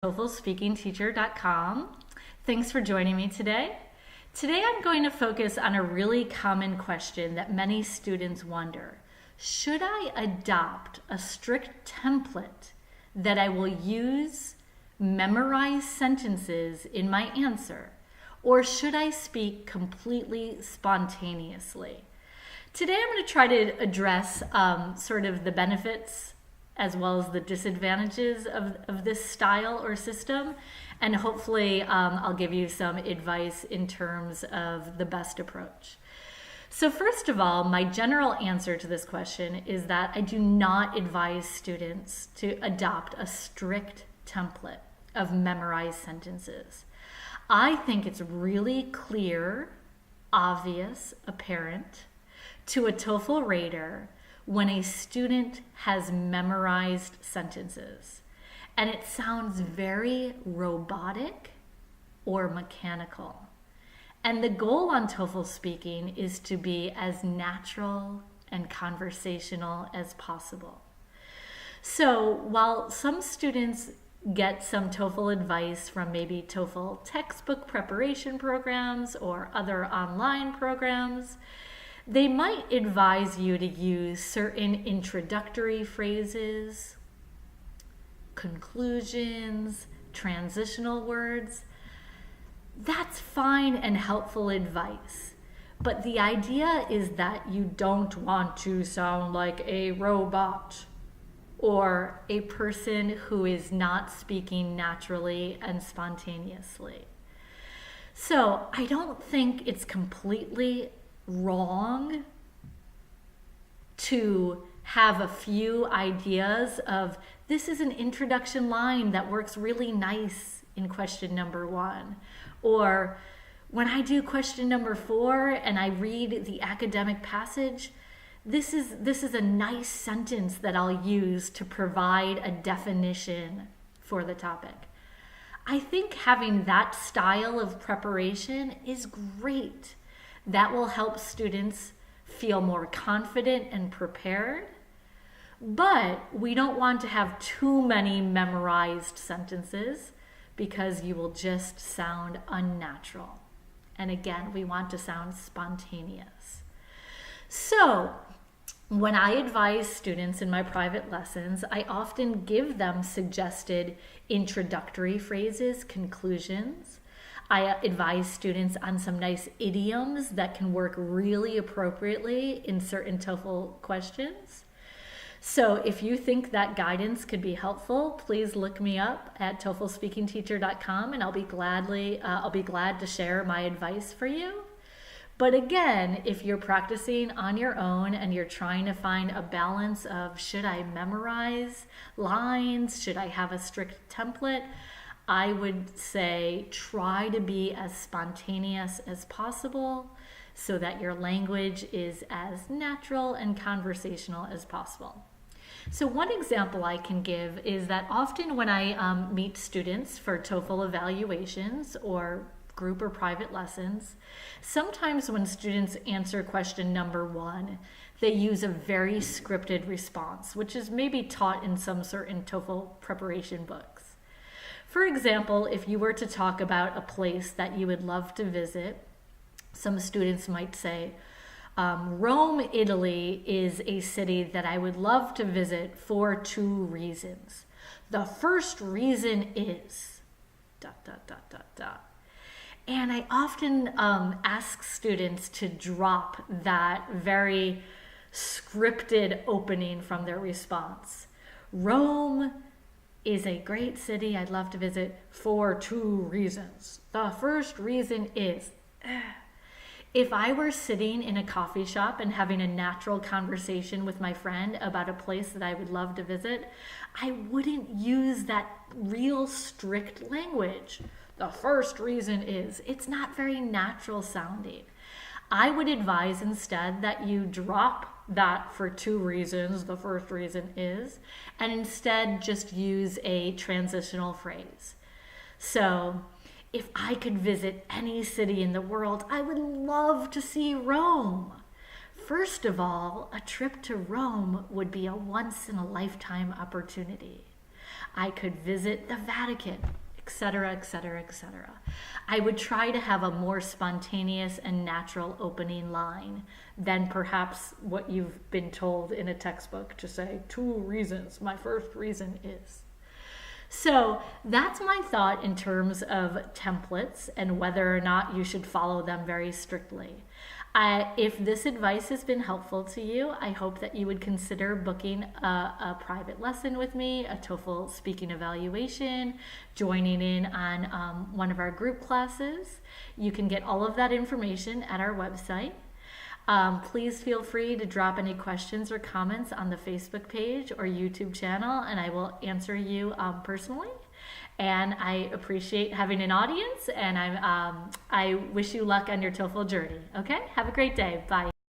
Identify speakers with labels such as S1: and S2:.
S1: TOEFLspeakingteacher.com. Thanks for joining me today. Today I'm going to focus on a really common question that many students wonder. Should I adopt a strict template that I will use, memorize sentences in my answer, or should I speak completely spontaneously? Today I'm going to try to address sort of the benefits as well as the disadvantages of this style or system. And hopefully I'll give you some advice in terms of the best approach. So first of all, my general answer to this question is that I do not advise students to adopt a strict template of memorized sentences. I think it's really clear, obvious, apparent to a TOEFL rater when a student has memorized sentences and it sounds very robotic or mechanical. And the goal on TOEFL speaking is to be as natural and conversational as possible. So while some students get some TOEFL advice from maybe TOEFL textbook preparation programs or other online programs, they might advise you to use certain introductory phrases, conclusions, transitional words. That's fine and helpful advice. But the idea is that you don't want to sound like a robot or a person who is not speaking naturally and spontaneously. So I don't think it's completely wrong to have a few ideas of this is an introduction line that works really nice in question number 1, or when I do question number 4 and I read the academic passage, this is a nice sentence that I'll use to provide a definition for the topic. I think having that style of preparation is great. That will help students feel more confident and prepared, but we don't want to have too many memorized sentences because you will just sound unnatural. And again, we want to sound spontaneous. So when I advise students in my private lessons, I often give them suggested introductory phrases, conclusions. I advise students on some nice idioms that can work really appropriately in certain TOEFL questions. So if you think that guidance could be helpful, please look me up at TOEFLspeakingteacher.com and I'll be glad to share my advice for you. But again, if you're practicing on your own and you're trying to find a balance of should I memorize lines, should I have a strict template, I would say try to be as spontaneous as possible so that your language is as natural and conversational as possible. So one example I can give is that often when I meet students for TOEFL evaluations or group or private lessons, sometimes when students answer question number 1, they use a very scripted response, which is maybe taught in some certain TOEFL preparation books. For example, if you were to talk about a place that you would love to visit, some students might say, Rome, Italy is a city that I would love to visit for 2 reasons. The first reason is ... And I often ask students to drop that very scripted opening from their response. Rome is a great city I'd love to visit for 2 reasons. The first reason is... If I were sitting in a coffee shop and having a natural conversation with my friend about a place that I would love to visit, I wouldn't use that real strict language. The first reason is, it's not very natural sounding. I would advise instead that you drop that for 2 reasons, the first reason is, and instead just use a transitional phrase. So, if I could visit any city in the world, I would love to see Rome. First of all, a trip to Rome would be a once-in-a-lifetime opportunity. I could visit the Vatican, etc., etc., etc. I would try to have a more spontaneous and natural opening line than perhaps what you've been told in a textbook to say 2 reasons. My first reason is. So that's my thought in terms of templates and whether or not you should follow them very strictly. If this advice has been helpful to you, I hope that you would consider booking a private lesson with me, a TOEFL speaking evaluation, joining in on one of our group classes. You can get all of that information at our website. Please feel free to drop any questions or comments on the Facebook page or YouTube channel, and I will answer you personally. And I appreciate having an audience, and I wish you luck on your TOEFL journey. Okay? Have a great day. Bye.